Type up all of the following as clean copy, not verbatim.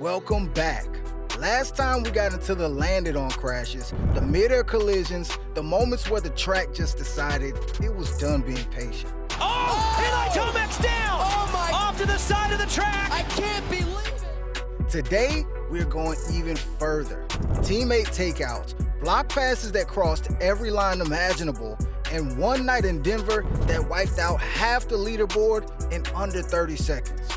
Welcome back. Last time we got into the landed-on crashes, the mid-air collisions, the moments where the track just decided it was done being patient. Eli Tomac's down! Oh my! Off to the side of the track! I can't believe it! Today, we're going even further. Teammate takeouts, block passes that crossed every line imaginable, and one night in Denver that wiped out half the leaderboard in under 30 seconds.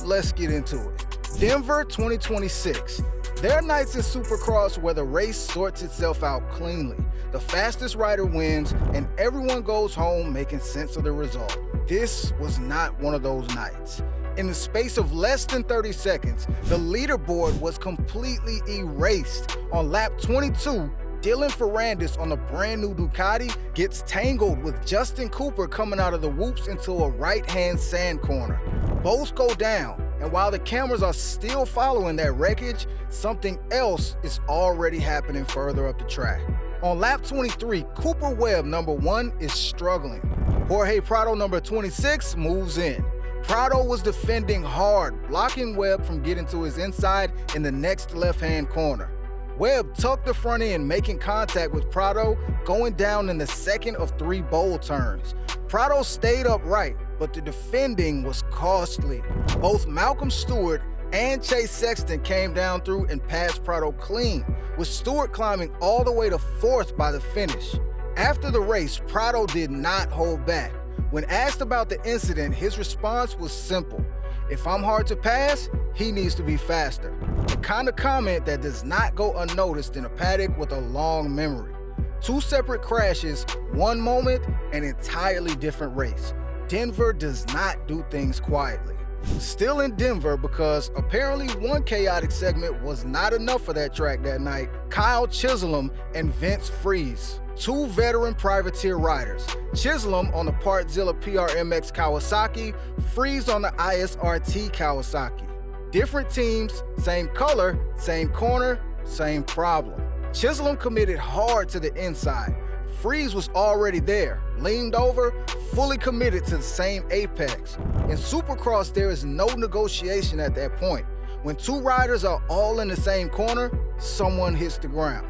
Let's get into it. Denver 2026. There are nights in supercross where the race sorts itself out cleanly. The fastest rider wins, and everyone goes home making sense of the result. This was not one of those nights. In the space of less than 30 seconds, the leaderboard was completely erased. On lap 22, Dylan Ferrandis on the brand new Ducati gets tangled with Justin Cooper coming out of the whoops into a right-hand sand corner. Both go down, and while the cameras are still following that wreckage, something else is already happening further up the track. On lap 23, Cooper Webb, number 1, is struggling. Jorge Prado, number 26, moves in. Prado was defending hard, blocking Webb from getting to his inside in the next left-hand corner. Webb tucked the front end, making contact with Prado, going down in the second of 3 bowl turns. Prado stayed upright, but the defending was costly. Both Malcolm Stewart and Chase Sexton came down through and passed Prado clean, with Stewart climbing all the way to 4th by the finish. After the race, Prado did not hold back. When asked about the incident, his response was simple. If I'm hard to pass, he needs to be faster. The kind of comment that does not go unnoticed in a paddock with a long memory. 2 separate crashes, 1 moment, an entirely different race. Denver does not do things quietly. Still in Denver, because apparently one chaotic segment was not enough for that track that night, Kyle Chisholm and Vince Freeze, 2 veteran privateer riders. Chisholm on the Partzilla PRMX Kawasaki, Freeze on the ISRT Kawasaki. Different teams, same color, same corner, same problem. Chisholm committed hard to the inside. Freeze was already there, leaned over, fully committed to the same apex. In supercross, there is no negotiation at that point. When 2 riders are all in the same corner, someone hits the ground.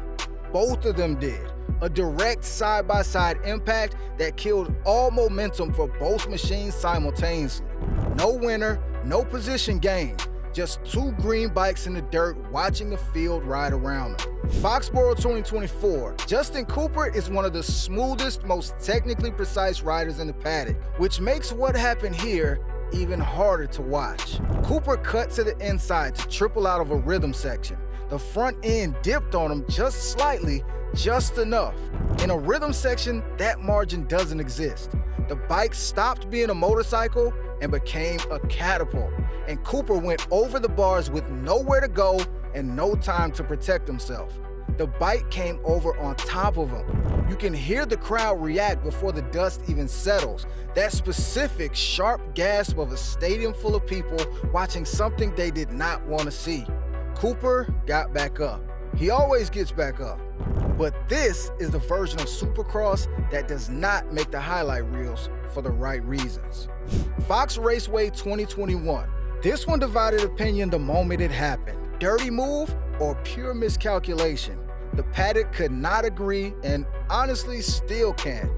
Both of them did. A direct side-by-side impact that killed all momentum for both machines simultaneously. No winner, no position gain. Just 2 green bikes in the dirt watching the field ride around them. Foxborough 2024. Justin Cooper is one of the smoothest, most technically precise riders in the paddock, which makes what happened here even harder to watch. Cooper cut to the inside to triple out of a rhythm section. The front end dipped on him just slightly, just enough. In a rhythm section, that margin doesn't exist. The bike stopped being a motorcycle and became a catapult, and Cooper went over the bars with nowhere to go and no time to protect himself. The bike came over on top of him. You can hear the crowd react before the dust even settles. That specific sharp gasp of a stadium full of people watching something they did not want to see. Cooper got back up. He always gets back up. But this is the version of Supercross that does not make the highlight reels for the right reasons. Fox Raceway 2021. This one divided opinion the moment it happened. Dirty move or pure miscalculation? The paddock could not agree and honestly still can't.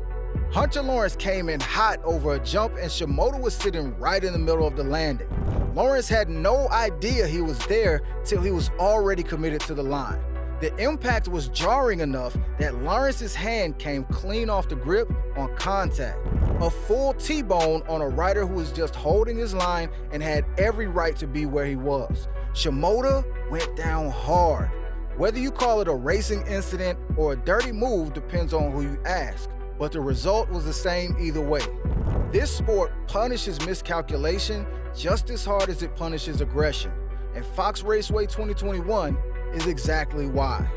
Hunter Lawrence came in hot over a jump and Shimoda was sitting right in the middle of the landing. Lawrence had no idea he was there till he was already committed to the line. The impact was jarring enough that Lawrence's hand came clean off the grip on contact. A full T-bone on a rider who was just holding his line and had every right to be where he was. Shimoda went down hard. Whether you call it a racing incident or a dirty move depends on who you ask, but the result was the same either way. This sport punishes miscalculation just as hard as it punishes aggression, and Fox Raceway 2021 is exactly why.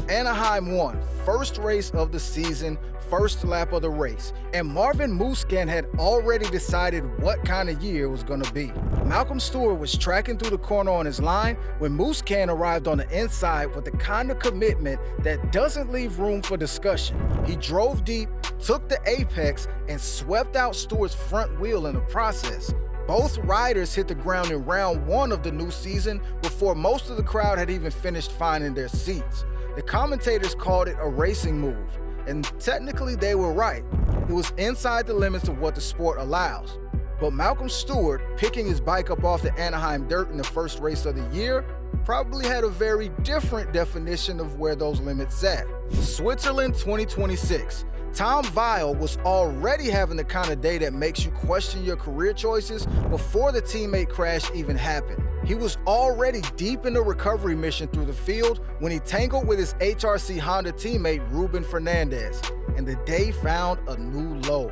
Anaheim won, first race of the season, first lap of the race, and Marvin Musquin had already decided what kind of year it was going to be. Malcolm Stewart was tracking through the corner on his line when Musquin arrived on the inside with the kind of commitment that doesn't leave room for discussion. He drove deep, took the apex, and swept out Stewart's front wheel in the process. Both riders hit the ground in round 1 of the new season before most of the crowd had even finished finding their seats. The commentators called it a racing move, and technically they were right. It was inside the limits of what the sport allows. But Malcolm Stewart, picking his bike up off the Anaheim dirt in the first race of the year, probably had a very different definition of where those limits sat. Switzerland 2026. Tom Weil was already having the kind of day that makes you question your career choices before the teammate crash even happened. He was already deep in the recovery mission through the field when he tangled with his HRC Honda teammate Ruben Fernandez, and the day found a new low.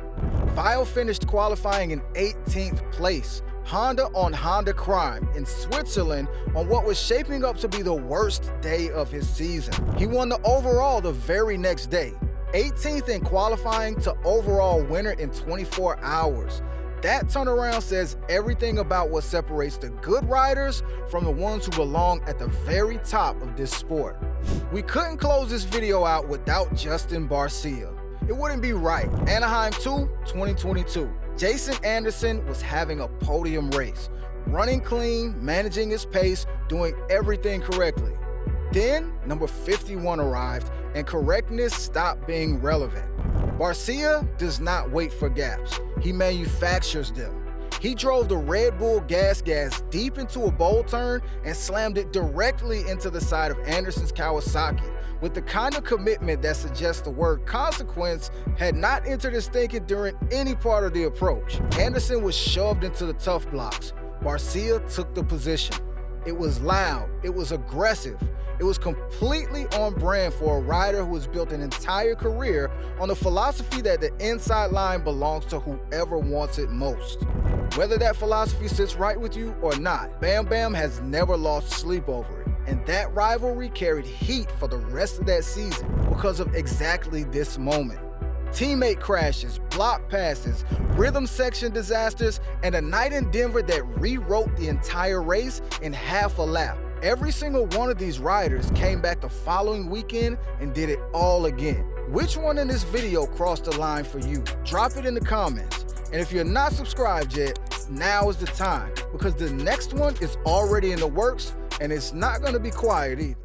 Weil finished qualifying in 18th place, Honda on Honda crime in Switzerland on what was shaping up to be the worst day of his season. He won the overall the very next day, 18th in qualifying to overall winner in 24 hours. That turnaround says everything about what separates the good riders from the ones who belong at the very top of this sport. We couldn't close this video out without Justin Barcia. It wouldn't be right. Anaheim 2, 2022. Jason Anderson was having a podium race, running clean, managing his pace, doing everything correctly. Then, number 51 arrived, and correctness stopped being relevant. Barcia does not wait for gaps. He manufactures them. He drove the Red Bull gas deep into a bowl turn and slammed it directly into the side of Anderson's Kawasaki, with the kind of commitment that suggests the word consequence had not entered his thinking during any part of the approach. Anderson was shoved into the tough blocks. Barcia took the position. It was loud, it was aggressive, it was completely on brand for a rider who has built an entire career on the philosophy that the inside line belongs to whoever wants it most. Whether that philosophy sits right with you or not, Bam Bam has never lost sleep over it, and that rivalry carried heat for the rest of that season because of exactly this moment. Teammate crashes, block passes, rhythm section disasters, and a night in Denver that rewrote the entire race in half a lap. Every single one of these riders came back the following weekend and did it all again. Which one in this video crossed the line for you? Drop it in the comments. And if you're not subscribed yet, now is the time, because the next one is already in the works and it's not going to be quiet either.